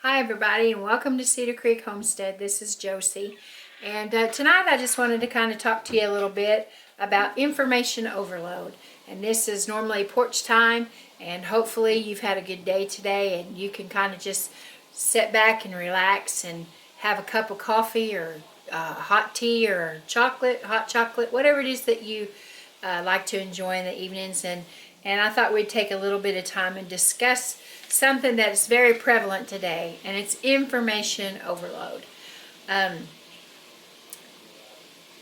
Hi everybody, and welcome to Cedar Creek Homestead. This is Josie, and tonight I just wanted to kind of talk to you a little bit about information overload. And this is normally porch time, and hopefully you've had a good day today and you can kind of just sit back and relax and have a cup of coffee or hot tea or hot chocolate, whatever it is that you like to enjoy in the evenings. And I thought we'd take a little bit of time and discuss something that's very prevalent today, and it's information overload.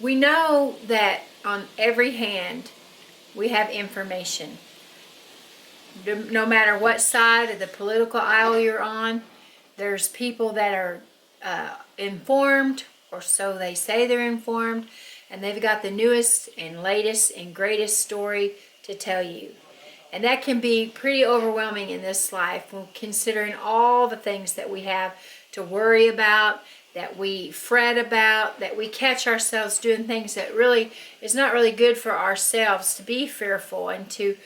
We know that on every hand we have information. No matter what side of the political aisle you're on, there's people that are informed, or so they say they're informed, and they've got the newest and latest and greatest story to tell you. And that can be pretty overwhelming in this life, considering all the things that we have to worry about, that we fret about, that we catch ourselves doing things that really is not really good for ourselves, to be fearful and to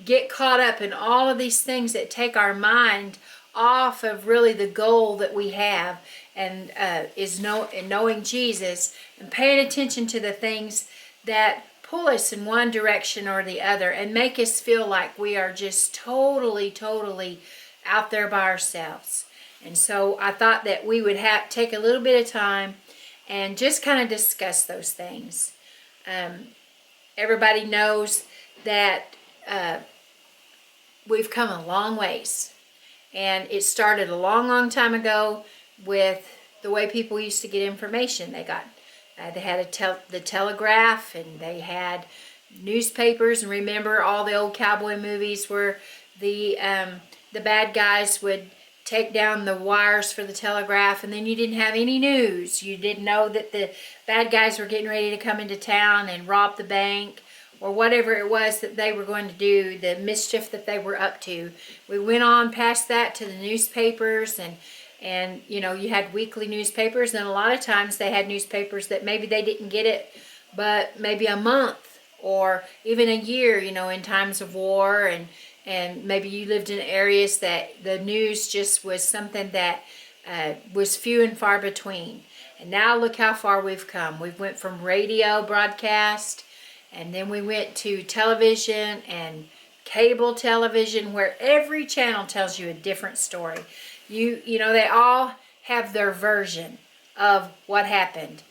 get caught up in all of these things that take our mind off of really the goal that we have, and knowing Jesus and paying attention to the things that pull us in one direction or the other and make us feel like we are just totally out there by ourselves. And so I thought that we would take a little bit of time and just kind of discuss those things. Everybody knows that we've come a long ways, and it started a long time ago with the way people used to get information. They had the telegraph, and they had newspapers. And remember all the old cowboy movies where the bad guys would take down the wires for the telegraph, and then you didn't have any news. You didn't know that the bad guys were getting ready to come into town and rob the bank, or whatever it was that they were going to do, the mischief that they were up to. We went on past that to the newspapers, and you know, you had weekly newspapers, and a lot of times they had newspapers that maybe they didn't get it but maybe a month or even a year, you know, in times of war, and maybe you lived in areas that the news just was something that was few and far between. And now look how far we've come. We've went from radio broadcast, and then we went to television and cable television, where every channel tells you a different story. You know, they all have their version of what happened.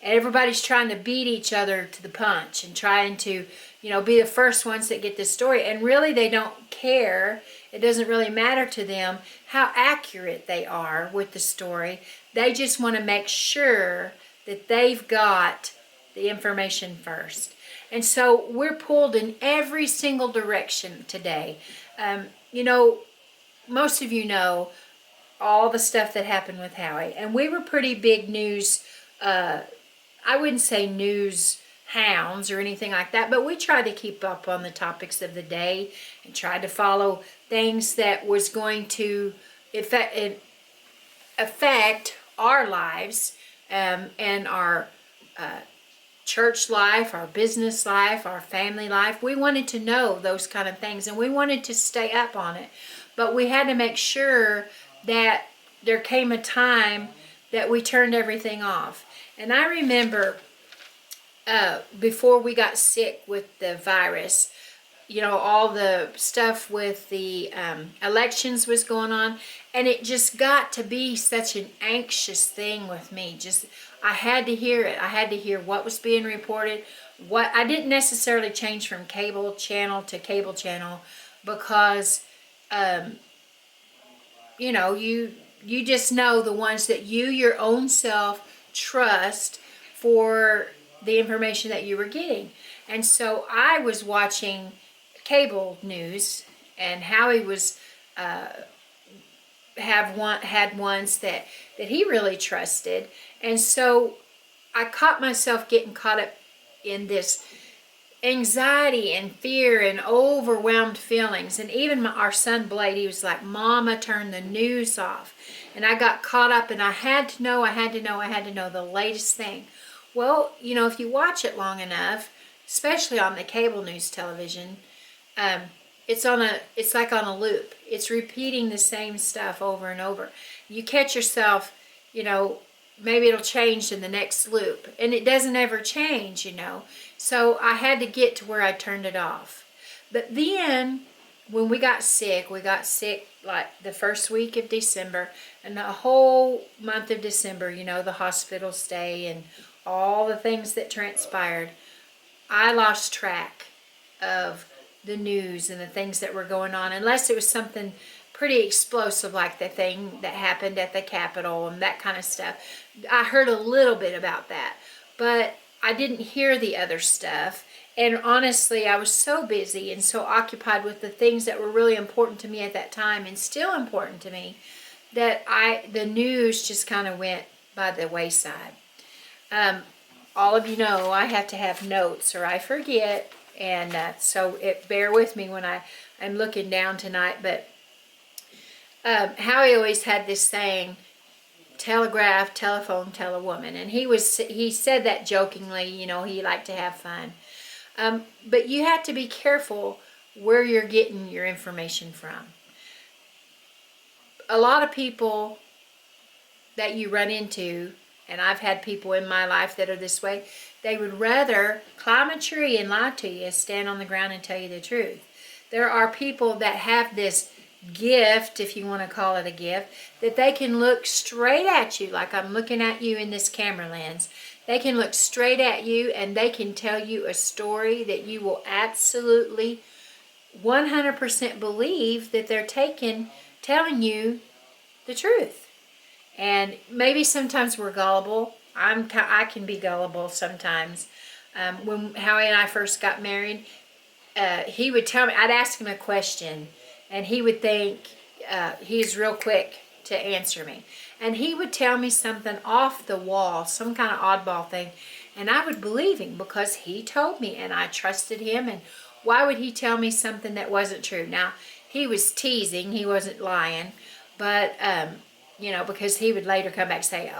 And everybody's trying to beat each other to the punch and trying to, you know, be the first ones that get the story. And really, they don't care. It doesn't really matter to them how accurate they are with the story. They just want to make sure that they've got the information first. And so we're pulled in every single direction today. You know, most of you know all the stuff that happened with Howie. And we were pretty big news, I wouldn't say news hounds or anything like that, but we tried to keep up on the topics of the day and tried to follow things that was going to affect our lives, and our church life, our business life, our family life. We wanted to know those kind of things, and we wanted to stay up on it. But we had to make sure that there came a time that we turned everything off. And I remember before we got sick with the virus, you know, all the stuff with the elections was going on, and it just got to be such an anxious thing with me. I had to hear it. I had to hear what was being reported. I didn't necessarily change from cable channel to cable channel because you know, you just know the ones that your own self trust for the information that you were getting. And so I was watching cable news, and Howie was had ones that he really trusted. And so I caught myself getting caught up in this anxiety and fear and overwhelmed feelings. And even our son Blade, he was like, "Mama, turn the news off." And I got caught up, and I had to know the latest thing. Well, you know, if you watch it long enough, especially on the cable news television, it's like on a loop. It's repeating the same stuff over and over. You catch yourself, maybe it'll change in the next loop, and it doesn't ever change. So I had to get to where I turned it off. But then when we got sick like the first week of December, and the whole month of December, the hospital stay and all the things that transpired. I lost track of the news and the things that were going on, unless it was something pretty explosive like the thing that happened at the Capitol and that kind of stuff. I heard a little bit about that, but I didn't hear the other stuff. And honestly, I was so busy and so occupied with the things that were really important to me at that time and still important to me, that the news just kind of went by the wayside. All of you know I have to have notes or I forget, and so bear with me when I'm looking down tonight. But Howie always had this saying, telegraph, telephone, tell a woman. And he said that jokingly, he liked to have fun. But you have to be careful where you're getting your information from. A lot of people that you run into, and I've had people in my life that are this way, they would rather climb a tree and lie to you as stand on the ground and tell you the truth. There are people that have this gift, if you want to call it a gift, that they can look straight at you, like I'm looking at you in this camera lens. They can look straight at you and they can tell you a story that you will absolutely 100% believe that they're telling you the truth. And maybe sometimes we're gullible. I can be gullible sometimes. When Howie and I first got married, he would tell me, I'd ask him a question, and he would think he's real quick to answer me. And he would tell me something off the wall, some kind of oddball thing, and I would believe him because he told me and I trusted him. And why would he tell me something that wasn't true? Now, he was teasing, he wasn't lying, but, because he would later come back and say,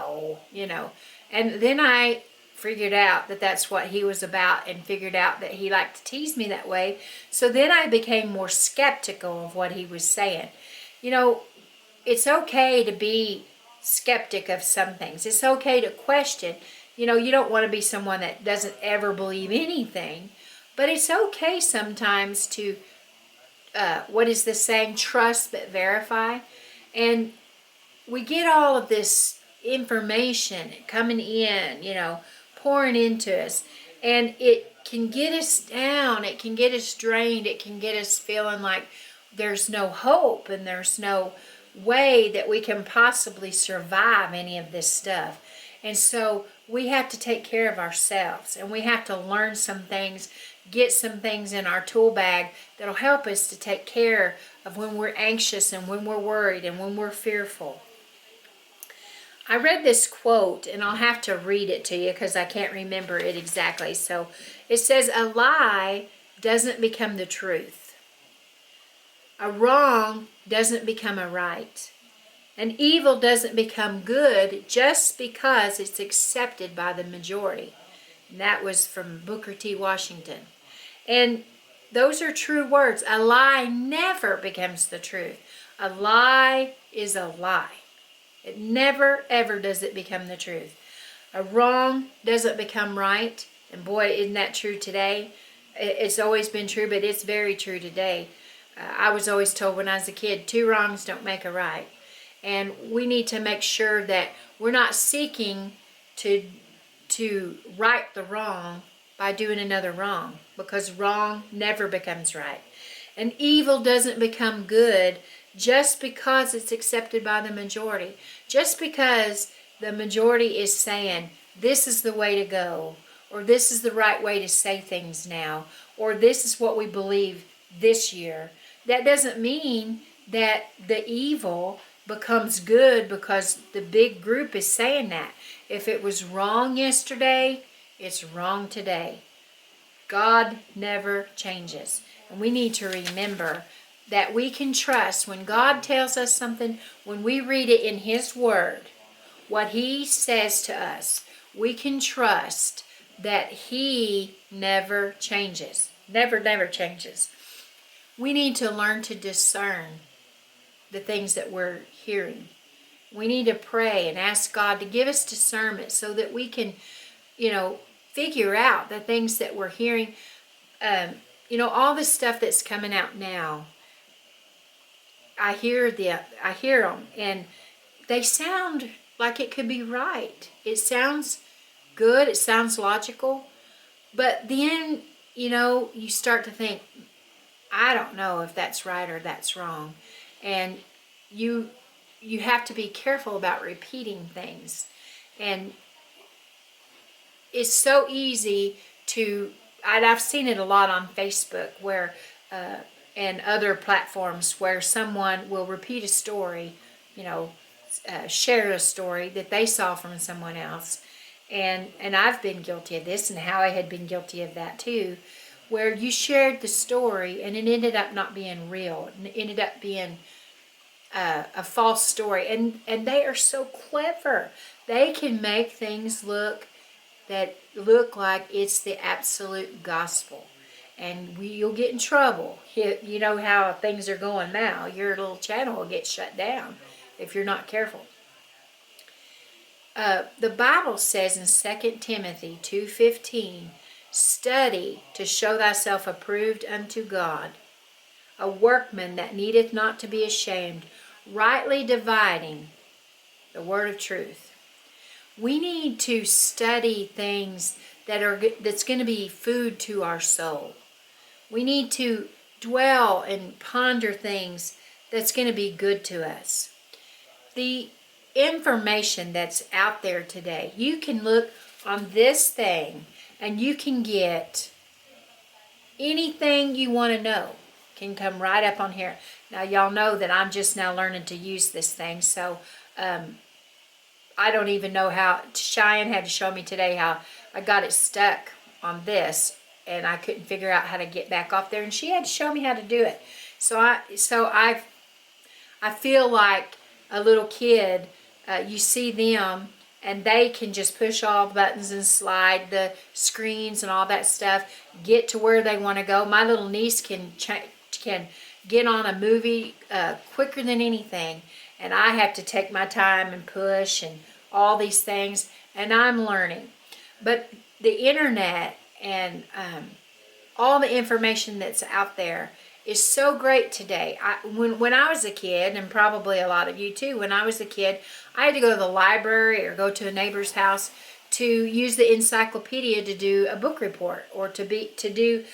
and then I figured out that that's what he was about, and figured out that he liked to tease me that way. So then I became more skeptical of what he was saying. It's okay to be skeptic of some things. It's okay to question. You don't want to be someone that doesn't ever believe anything, but it's okay sometimes to, what is the saying? Trust but verify. And we get all of this information coming in, pouring into us, and it can get us down, it can get us drained, it can get us feeling like there's no hope and there's no way that we can possibly survive any of this stuff. And so we have to take care of ourselves, and we have to learn some things, get some things in our tool bag that'll help us to take care of when we're anxious and when we're worried and when we're fearful. I read this quote, and I'll have to read it to you because I can't remember it exactly. So it says, a lie doesn't become the truth. A wrong doesn't become a right. An evil doesn't become good just because it's accepted by the majority. And that was from Booker T. Washington. And those are true words. A lie never becomes the truth. A lie is a lie. It never, ever does it become the truth. A wrong doesn't become right. And boy, isn't that true today? It's always been true, but it's very true today. I was always told when I was a kid, 2 wrongs don't make a right. And we need to make sure that we're not seeking to right the wrong by doing another wrong, because wrong never becomes right. And evil doesn't become good just because it's accepted by the majority. Just because the majority is saying, this is the way to go, or this is the right way to say things now, or this is what we believe this year, that doesn't mean that the evil becomes good because the big group is saying that. If it was wrong yesterday, it's wrong today. God never changes. And we need to remember that we can trust when God tells us something, when we read it in His Word, what He says to us, we can trust that He never changes. Never, never changes. We need to learn to discern the things that we're hearing. We need to pray and ask God to give us discernment so that we can, figure out the things that we're hearing. All the stuff that's coming out now, I hear them, and they sound like it could be right. It sounds good. It sounds logical. But then, you start to think, I don't know if that's right or that's wrong. And you have to be careful about repeating things. And it's so easy I've seen it a lot on Facebook where and other platforms where someone will repeat a story, share a story that they saw from someone else. And I've been guilty of this, and Howie had been guilty of that too, where you shared the story and it ended up not being real. It ended up being a false story. And they are so clever. They can make things look like it's the absolute gospel. And you'll get in trouble. You know how things are going now. Your little channel will get shut down if you're not careful. The Bible says in 2 Timothy 2:15, study to show thyself approved unto God, a workman that needeth not to be ashamed, rightly dividing the word of truth. We need to study things that's going to be food to our soul. We need to dwell and ponder things that's going to be good to us. The information that's out there today, you can look on this thing and you can get anything you want to know. Can come right up on here. Now y'all know that I'm just now learning to use this thing, so I don't even know how. Cheyenne had to show me today how I got it stuck on this, and I couldn't figure out how to get back off there, and she had to show me how to do it. So I feel like a little kid. You see them, and they can just push all the buttons and slide the screens and all that stuff, get to where they want to go. My little niece can get on a movie quicker than anything, and I have to take my time and push and all these things, and I'm learning. But the internet and all the information that's out there is so great today. When I was a kid, and probably a lot of you too, when I was a kid, I had to go to the library or go to a neighbor's house to use the encyclopedia to do a book report, or to do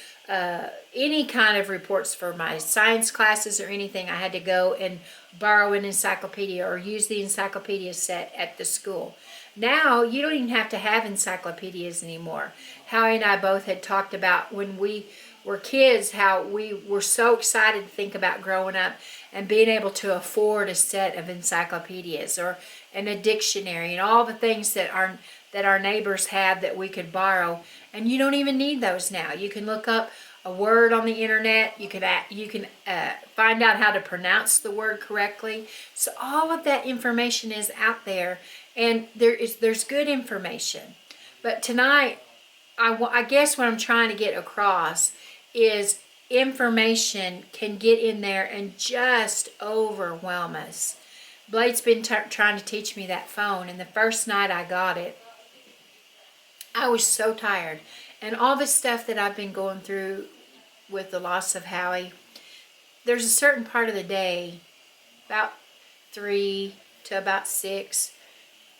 any kind of reports for my science classes or anything. I had to go and borrow an encyclopedia or use the encyclopedia set at the school. Now you don't even have to have encyclopedias anymore. Howie and I both had talked about when we were kids how we were so excited to think about growing up and being able to afford a set of encyclopedias or a dictionary and all the things that our neighbors had that we could borrow. And you don't even need those now. You can look up a word on the internet. You can find out how to pronounce the word correctly. So all of that information is out there, and there's good information. But tonight, I guess what I'm trying to get across is information can get in there and just overwhelm us. Blade's been trying to teach me that phone, and the first night I got it, I was so tired. And all the stuff that I've been going through with the loss of Howie, there's a certain part of the day, about 3 to about 6,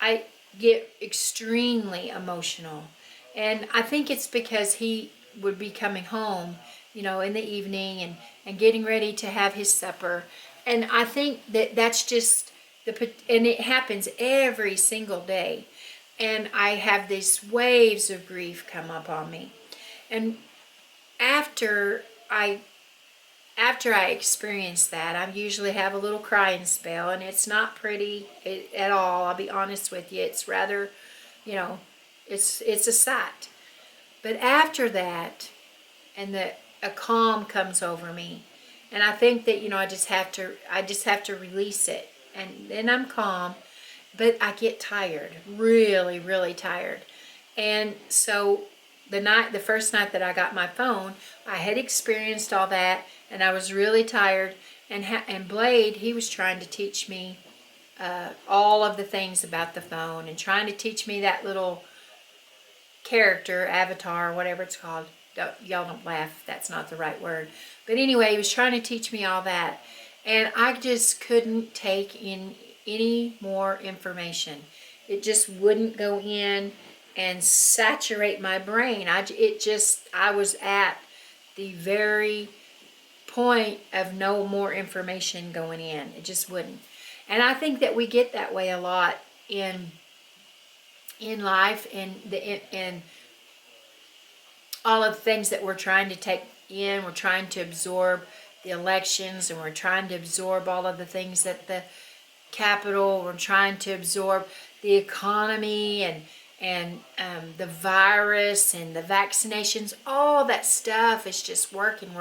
I get extremely emotional. And I think it's because he would be coming home, in the evening and getting ready to have his supper. And I think that's just and it happens every single day. And I have these waves of grief come up on me. And after I experience that, I usually have a little crying spell, and it's not pretty at all. I'll be honest with you. It's rather, it's a sight. But after that, and a calm comes over me, and I think that I just have to release it, and then I'm calm. But I get tired, really, really tired, and so the first night that I got my phone, I had experienced all that, and I was really tired. And Blade, he was trying to teach me all of the things about the phone, and trying to teach me that little character, avatar, whatever it's called. Y'all don't laugh, that's not the right word. But anyway, he was trying to teach me all that. And I just couldn't take in any more information. It just wouldn't go in and saturate my brain. I was at the very point of no more information going in. It just wouldn't. And I think that we get that way a lot in life, and all of the things that we're trying to take in. We're trying to absorb the elections, and we're trying to absorb all of the things at the Capitol. We're trying to absorb the economy and the virus and the vaccinations. All that stuff is just working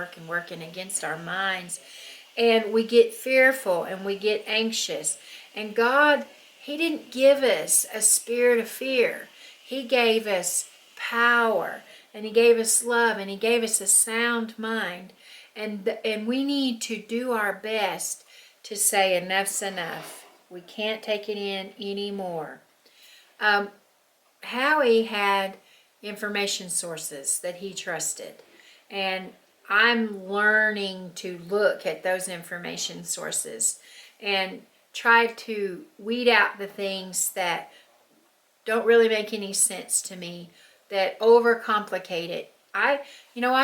against our minds. And we get fearful and we get anxious. And God, He didn't give us a spirit of fear. He gave us power, and He gave us love, and He gave us a sound mind. And we need to do our best to say enough's enough. We can't take it in anymore. Howie had information sources that he trusted, and I'm learning to look at those information sources and try to weed out the things that don't really make any sense to me, that overcomplicate it. I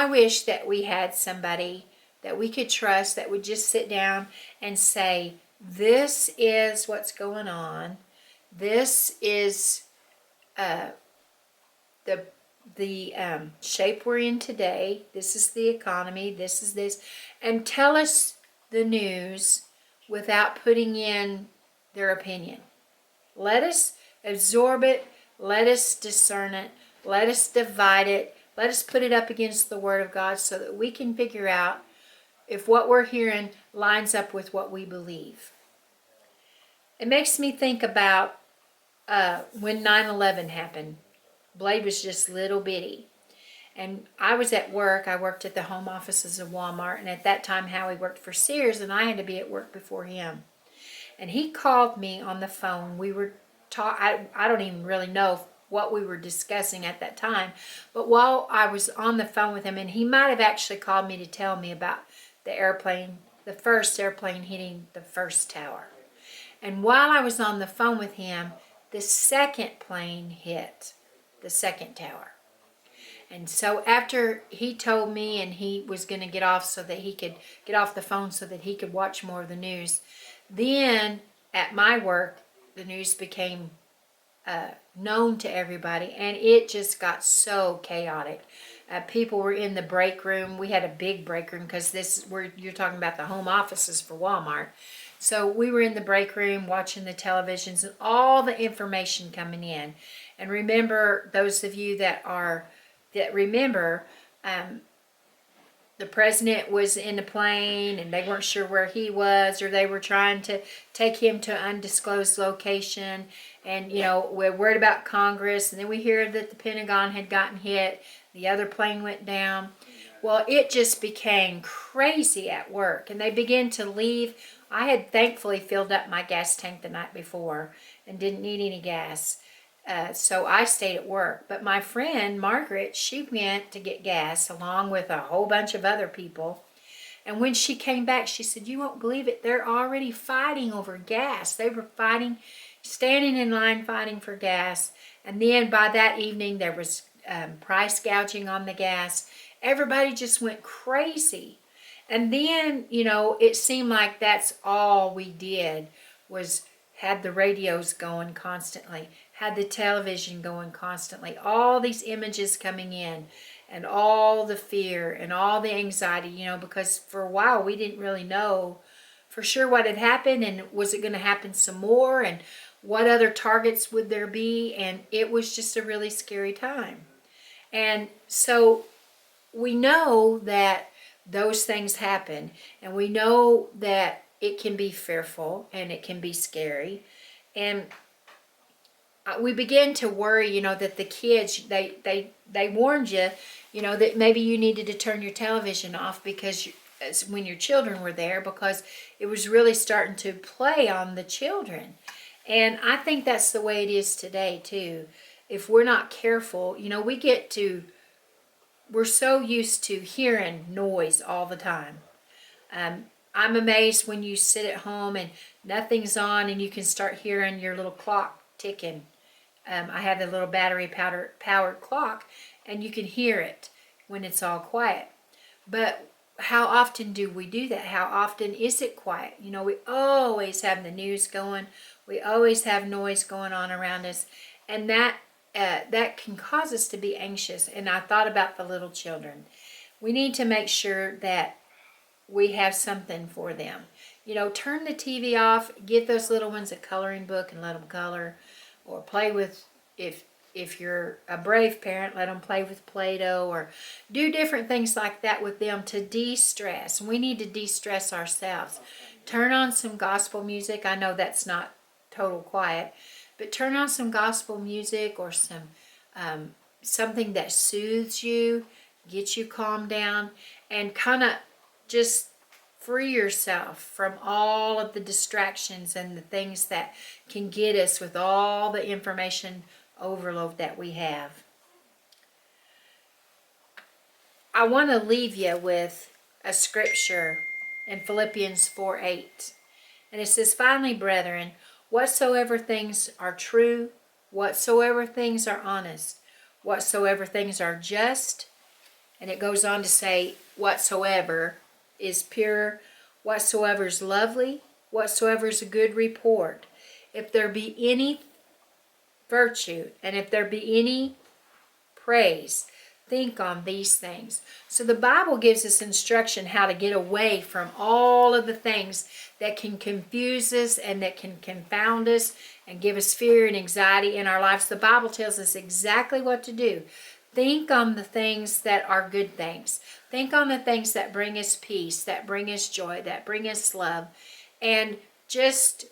wish that we had somebody that we could trust that would just sit down and say, this is what's going on. This is the shape we're in today. This is the economy. This is this. And tell us the news without putting in their opinion. Let us absorb it. Let us discern it. Let us divide it. Let us put it up against the Word of God so that we can figure out if what we're hearing lines up with what we believe. It makes me think about when 9/11 happened. Blade was just little bitty. And I was at work. I worked at the home offices of Walmart. And at that time, Howie worked for Sears, and I had to be at work before him. And he called me on the phone. We were I don't even really know what we were discussing at that time. But while I was on the phone with him, and he might have actually called me to tell me about the first airplane hitting the first tower. And while I was on the phone with him, the second plane hit the second tower. And so after he told me, and he was going to get off so that he could get off the phone so that he could watch more of the news, then at my work, the news became known to everybody, and it just got so chaotic. People were in the break room. We had a big break room because you're talking about the home offices for Walmart. So we were in the break room watching the televisions and all the information coming in. And remember, those of you that remember, the president was in a plane and they weren't sure where he was, or they were trying to take him to an undisclosed location. And, we're worried about Congress. And then we hear that the Pentagon had gotten hit. The other plane went down. Well, it just became crazy at work. And they began to leave. I had thankfully filled up my gas tank the night before and didn't need any gas. So I stayed at work. But my friend, Margaret, she went to get gas along with a whole bunch of other people. And when she came back, she said, "You won't believe it. They're already fighting over gas." They were fighting, standing in line, fighting for gas. And then by that evening, there was price gouging on the gas. Everybody just went crazy. And then, it seemed like that's all we did was had the radios going constantly, had the television going constantly, all these images coming in, and all the fear and all the anxiety, because for a while we didn't really know for sure what had happened, and was it going to happen some more, and what other targets would there be, and it was just a really scary time. And so we know that those things happen, and we know that it can be fearful and it can be scary. And we begin to worry, that the kids, they warned you, that maybe you needed to turn your television off because when your children were there, because it was really starting to play on the children. And I think that's the way it is today too. If we're not careful, we're so used to hearing noise all the time. I'm amazed when you sit at home and nothing's on and you can start hearing your little clock ticking. I have a little battery powered clock, and you can hear it when it's all quiet. But how often do we do that? How often is it quiet? We always have the news going. We always have noise going on around us, and that can cause us to be anxious. And I thought about the little children. We need to make sure that we have something for them. Turn the TV off, give those little ones a coloring book and let them color, or play with, if you're a brave parent, let them play with Play-Doh, or do different things like that with them to de-stress. We need to de-stress ourselves. Turn on some gospel music. I know that's not total quiet, but turn on some gospel music or some something that soothes you, gets you calmed down, and kind of just free yourself from all of the distractions and the things that can get us with all the information overload that we have. I want to leave you with a scripture in Philippians 4:8. And it says, "Finally, brethren, whatsoever things are true, whatsoever things are honest, whatsoever things are just," and it goes on to say, whatsoever is pure, whatsoever is lovely, whatsoever is a good report, if there be any virtue, and if there be any praise, think on these things. So the Bible gives us instruction how to get away from all of the things that can confuse us and that can confound us and give us fear and anxiety in our lives. The Bible tells us exactly what to do. Think on the things that are good things. Think on the things that bring us peace, that bring us joy, that bring us love, and just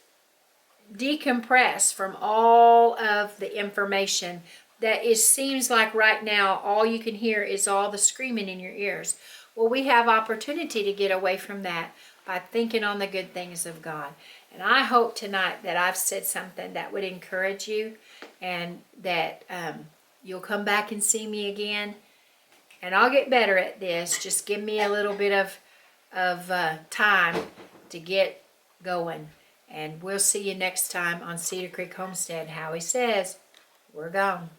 decompress from all of the information that seems like right now all you can hear is all the screaming in your ears. Well, we have opportunity to get away from that by thinking on the good things of God. And I hope tonight that I've said something that would encourage you, and that you'll come back and see me again. And I'll get better at this. Just give me a little bit of time to get going. And we'll see you next time on Cedar Creek Homestead. Howie says, we're gone.